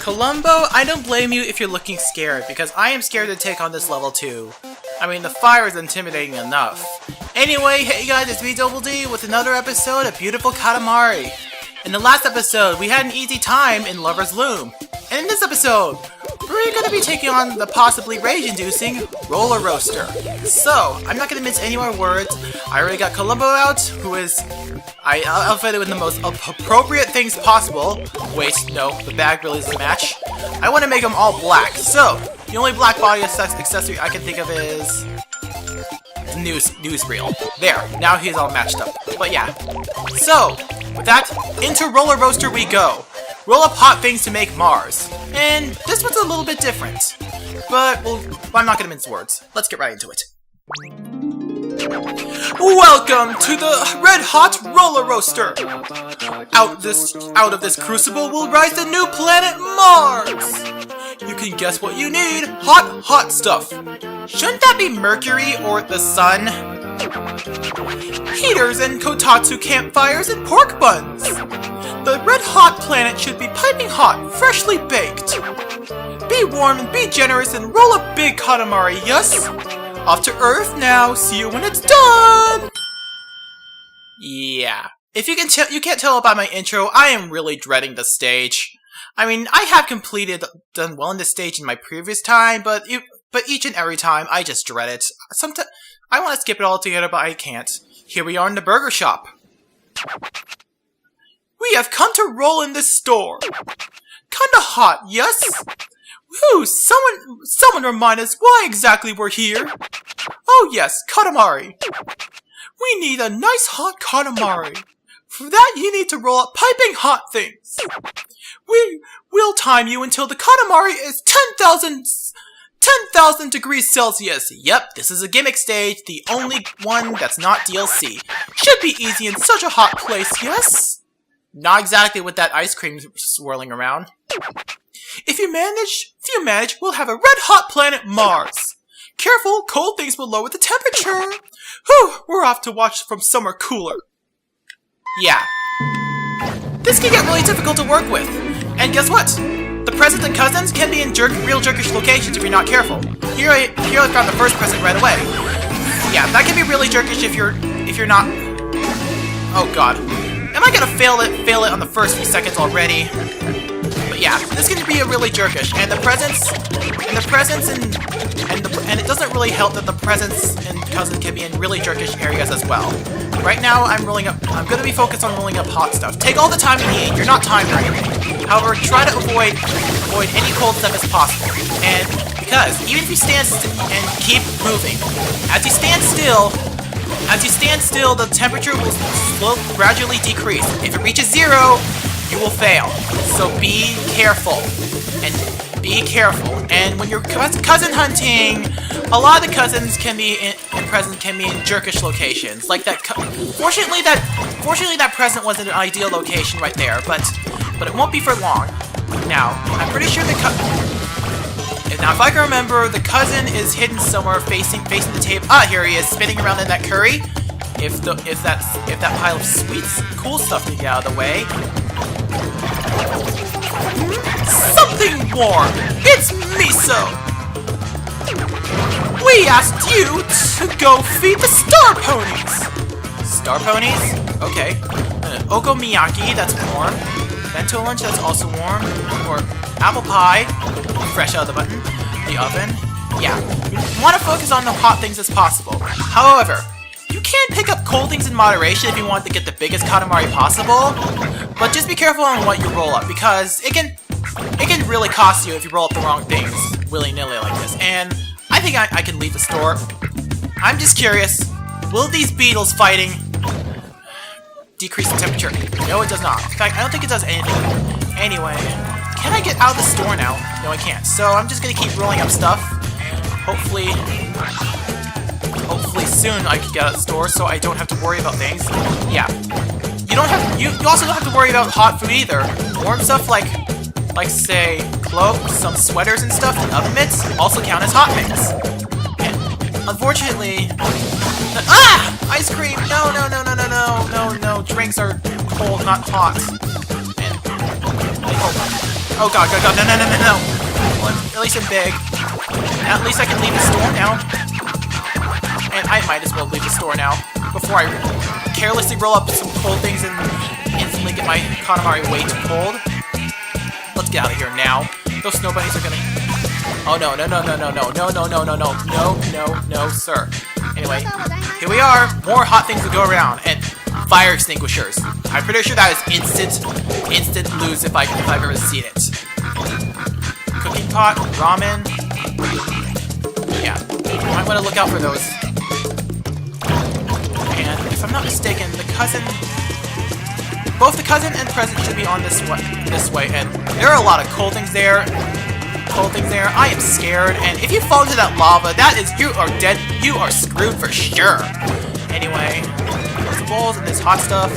Columbo, I don't blame you if you're looking scared, because I am scared to take on this level too. I mean, the fire is intimidating enough. Anyway, hey guys, it's me, Double D, with another episode of Beautiful Katamari. In the last episode, we had an easy time in Lover's Loom. And in this episode, we're going to be taking on the possibly rage-inducing Roller Roaster. So, I'm not going to mince any more words. I already got Columbo out, who is... I outfitted with the most appropriate things possible. Wait, no, the bag really doesn't match. I want to make them all black. So, the only black body accessory I can think of is... newsreel. There, now he's all matched up. But yeah. So, with that, into Roller Roaster we go. Roll up hot things to make Mars. And this one's a little bit different. But, well, I'm not gonna mince words. Let's get right into it. Welcome to the Red Hot Roller Roaster! Out of this crucible will rise the new planet Mars! You can guess what you need. Hot stuff. Shouldn't that be Mercury or the sun? Heaters and kotatsu campfires and pork buns! The red hot planet should be piping hot, freshly baked. Be warm and be generous and roll a big Katamari, yes? Off to Earth now, see you when it's done! Yeah. If you can't tell by my intro, I am really dreading the stage. I mean, I have done well in this stage in my previous time, but each and every time, I just dread it. Sometimes, I want to skip it all together, but I can't. Here we are in the burger shop. We have come to roll in this store. Kinda hot, yes? Whew, someone remind us why exactly we're here. Oh yes, Katamari. We need a nice hot Katamari. For that, you need to roll up piping hot things. We'll time you until the Katamari is 10,000 degrees Celsius. Yep, this is a gimmick stage, the only one that's not DLC. Should be easy in such a hot place, yes? Not exactly with that ice cream swirling around. If you manage, we'll have a red-hot planet Mars. Careful, cold things will lower the temperature. Whew, we're off to watch from somewhere cooler. Yeah. This can get really difficult to work with. And guess what? The presents and cousins can be in real jerkish locations if you're not careful. Here I found the first present right away. Yeah, that can be really jerkish if you're not... Oh god. Am I gonna fail it on the first few seconds already? But yeah, this can be a really jerkish, and it doesn't really help that the presents and cousins can be in really jerkish areas as well. Right now, I'm gonna be focused on rolling up hot stuff. Take all the time you need. You're not timed or anything. However, try to avoid any cold stuff as possible. And because even if you stand still and keep moving, as you stand still, the temperature will gradually decrease. If it reaches 0, you will fail. So be careful. And when you're cousin hunting, a lot of the cousins can be and presents can be in jerkish locations. Like that. Fortunately, that present was an ideal location right there, but it won't be for long. Now, I'm pretty sure now, if I can remember, the cousin is hidden somewhere facing the table. Ah, here he is, spinning around in that curry. If that pile of sweets, cool stuff can get out of the way. Something warm. It's miso. We asked you to go feed the star ponies. Star ponies? Okay. Okonomiyaki, that's warm. Bento lunch, that's also warm. Or apple pie, fresh out of the oven. Yeah, you want to focus on the hot things as possible. However, you can pick up cold things in moderation if you want to get the biggest Katamari possible. But just be careful on what you roll up, because it can really cost you if you roll up the wrong things willy-nilly like this. And I think I can leave the store. I'm just curious, will these beetles fighting decrease the temperature? No, it does not. In fact, I don't think it does anything. Anyway, can I get out of the store now? No, I can't. So I'm just gonna keep rolling up stuff. Hopefully soon I can get out of the store so I don't have to worry about things. Yeah. You also don't have to worry about hot food either. Warm stuff like say cloaks, some sweaters and stuff, and oven mitts also count as hot things. And unfortunately, ice cream! No! Drinks are cold, not hot. And I hope Oh god, god, god, no, no, no, no, no! Well, at least I'm big. At least I can leave the store now. And I might as well leave the store now, before I carelessly roll up some cold things and instantly get my Katamari way too cold. Let's get out of here now. Those snow bunnies are gonna... Oh no, no, no, no, no, no, no, no, no, no, no, no, no, no, sir. Anyway, here we are. More hot things to go around. And fire extinguishers. I'm pretty sure that is instant lose if I've ever seen it. Cooking pot, ramen. Yeah, you might want to look out for those. And if I'm not mistaken, both the cousin and present should be on this way. And there are a lot of cold things there. I am scared. And if you fall into that lava, you are dead. You are screwed for sure. Anyway, those bowls and this hot stuff.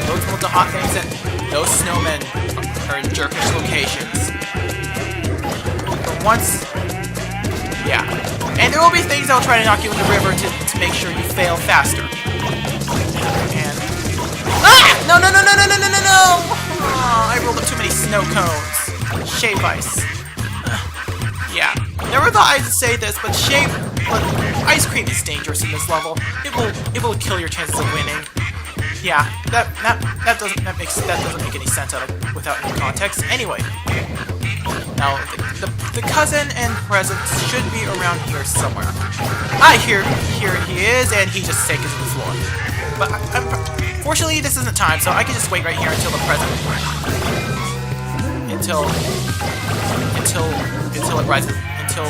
Those multi hot things and those snowmen are in jerkish locations. But once, yeah. And there will be things that will try to knock you in the river to make sure you fail faster. And no, no, no, no, no, no, no, no, no! Oh, I rolled up too many snow cones. Shave ice. Yeah. Never thought I'd say this, but ice cream is dangerous in this level. It will kill your chances of winning. Yeah, that doesn't make any sense without any context. Anyway, now the cousin and present should be around here somewhere. Here he is, and he just sank into the floor. But fortunately, this isn't time, so I can just wait right here until the present, until it rises, until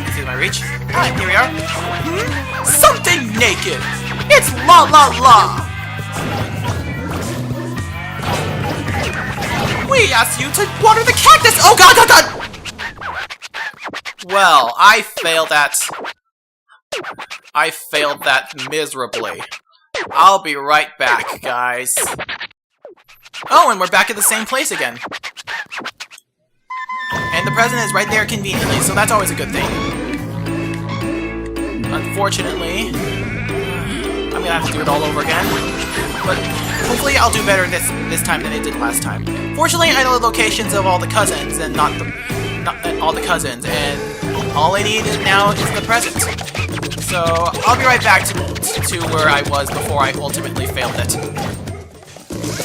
it's in my reach. Alright, here we are. Something naked. It's la la la. We asked you to water the cactus! Oh god, god, god! Well, I failed that miserably. I'll be right back, guys. Oh, and we're back at the same place again. And the present is right there conveniently, so that's always a good thing. Unfortunately, I'm gonna have to do it all over again. But hopefully I'll do better this time than I did last time. Fortunately, I know the locations of all the cousins and not all the cousins, and all I need now is the present. So I'll be right back to where I was before I ultimately failed it.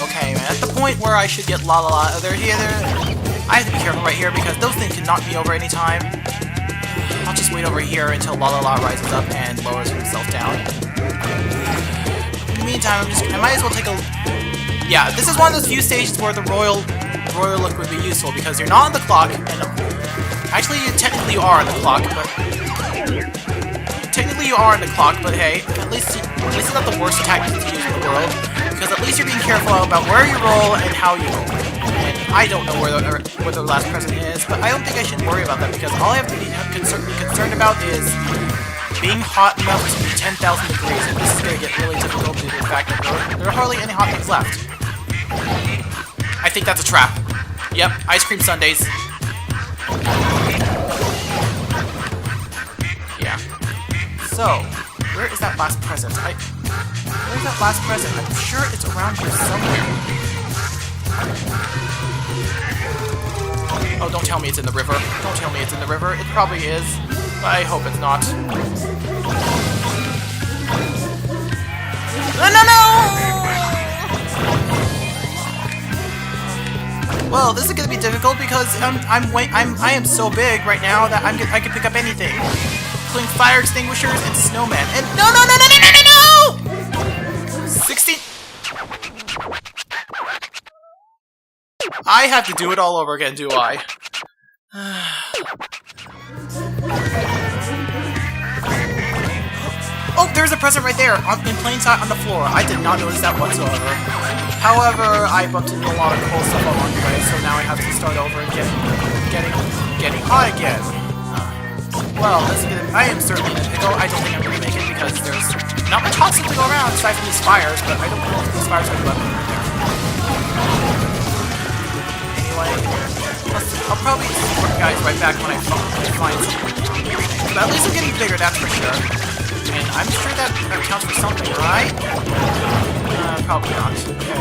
Okay, man, at the point where I should get la la la, I have to be careful right here because those things can knock me over anytime. I'll just wait over here until la la la rises up and lowers himself down. In the meantime, I might as well take a... Yeah, this is one of those few stages where the royal look would be useful because you're not on the clock, and actually, technically you are on the clock, but hey, at least it's not the worst tactic to use in the world, because at least you're being careful about where you roll and how you roll. And I don't know where the last present is, but I don't think I should worry about that because all I have to be concerned about is being hot enough to be 10,000 degrees, and this is going to get really difficult due to the fact that there are hardly any hot things left. I think that's a trap. Yep, ice cream sundaes. Yeah. So, where is that last present? Where's that last present? I'm sure it's around here somewhere. Oh, don't tell me it's in the river. Don't tell me it's in the river. It probably is, but I hope it's not. No, no, no! Well, this is gonna be difficult because I am so big right now that I can pick up anything, including fire extinguishers and snowmen. And no, no, no, no, no, no, no, no! 16. I have to do it all over again, do I? Oh, there's a present right there, in plain sight on the floor. I did not notice that whatsoever. However, I bumped into a lot of cool stuff along the way, so now I have to start over and getting hot again. Well, I am certainly in a pickle. I don't think I'm going to make it because there's not much hot stuff to go around aside from these fires, but I don't know if these fires are going to let me in there. Anyway, I'll probably see you guys right back when I find something. But at least I'm getting bigger, that's for sure. And I'm sure that counts for something, right? Probably not. Okay.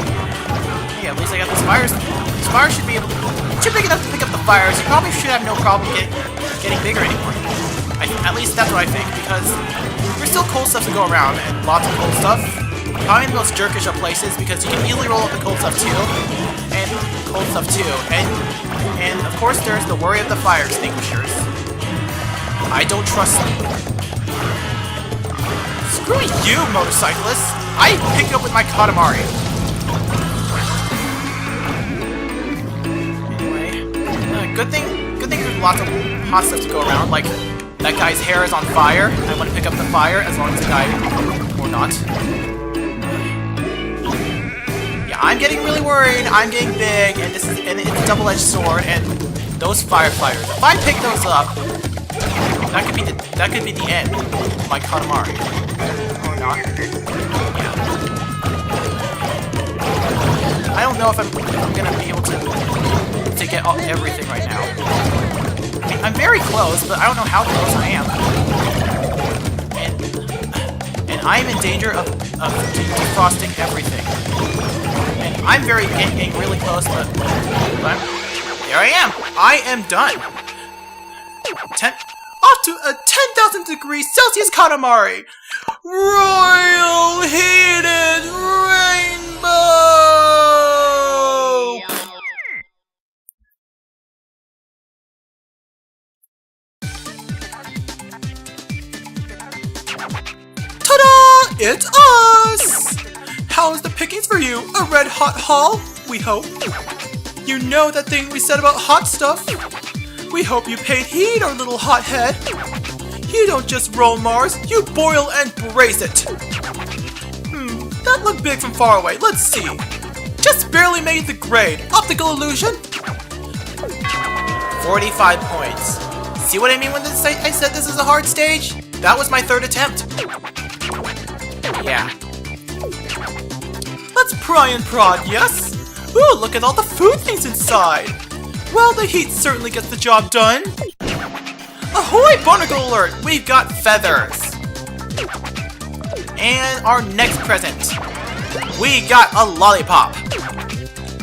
Hey, at least I got these fire should be able to... You're big enough to pick up the fires. You probably should have no problem getting bigger anymore. At least that's what I think, because there's still cool stuff to go around, and lots of cool stuff. Probably in the most jerkish of places, because you can easily roll up the cold stuff too. And of course there's the worry of the fire extinguishers. I don't trust them. Screw you, motorcyclist! I picked up with my Katamari. Anyway, good thing there's lots of hot stuff to go around, like that guy's hair is on fire. I want to pick up the fire as long as the guy... or not. Yeah, I'm getting really worried. I'm getting big, and it's a double-edged sword, and those firefighters. If I pick those up, that could be the end of my Katamari. Or not. Yeah. I don't know if I'm gonna be able to get everything right now. I mean, I'm very close, but I don't know how close I am. And I'm in danger of defrosting everything. And I'm getting really close, but here I am. I am done. Off to a 10,000 degrees Celsius Katamari! Royal Heated Rainbow! Ta-da! It's us! How's the pickings for you? A red-hot haul? We hope. You know that thing we said about hot stuff? We hope you paid heed, our little hothead. You don't just roll Mars, you boil and braise it. That looked big from far away. Let's see. Just barely made the grade. Optical illusion? 45 points. See what I mean when I said this is a hard stage? That was my third attempt. Yeah. Let's pry and prod, yes? Ooh, look at all the food things inside. Well, the heat certainly gets the job done. Ahoy, barnacle alert! We've got feathers. And our next present. We got a lollipop.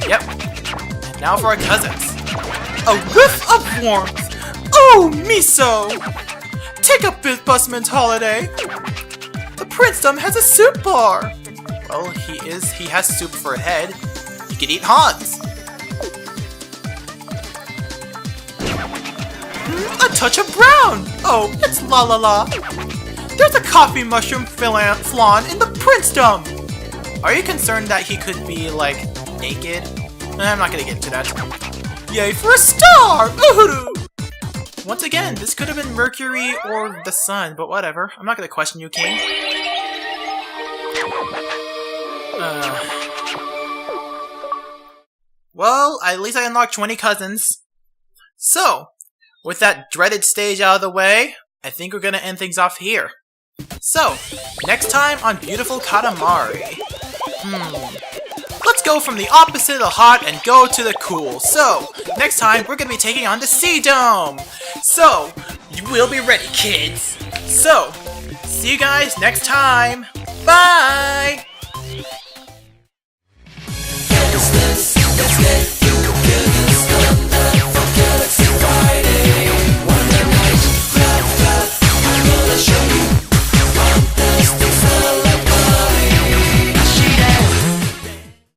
Yep. And now for our cousins. A whiff of warmth. Oh, miso! Take a busman's holiday. The princedom has a soup bar. Well, he has soup for a head. He can eat Hans. A touch of brown! Oh, it's la la la. There's a coffee mushroom flan in the princedom! Are you concerned that he could be, like, naked? I'm not gonna get into that. Yay for a star! Ooh! Once again, this could have been Mercury or the sun, but whatever. I'm not gonna question you, King. Well, at least I unlocked 20 cousins. So, with that dreaded stage out of the way, I think we're gonna end things off here. So, next time on Beautiful Katamari. Let's go from the opposite of the hot and go to the cool. So, next time we're gonna be taking on the Sea Dome. So, you will be ready, kids. So, see you guys next time. Bye!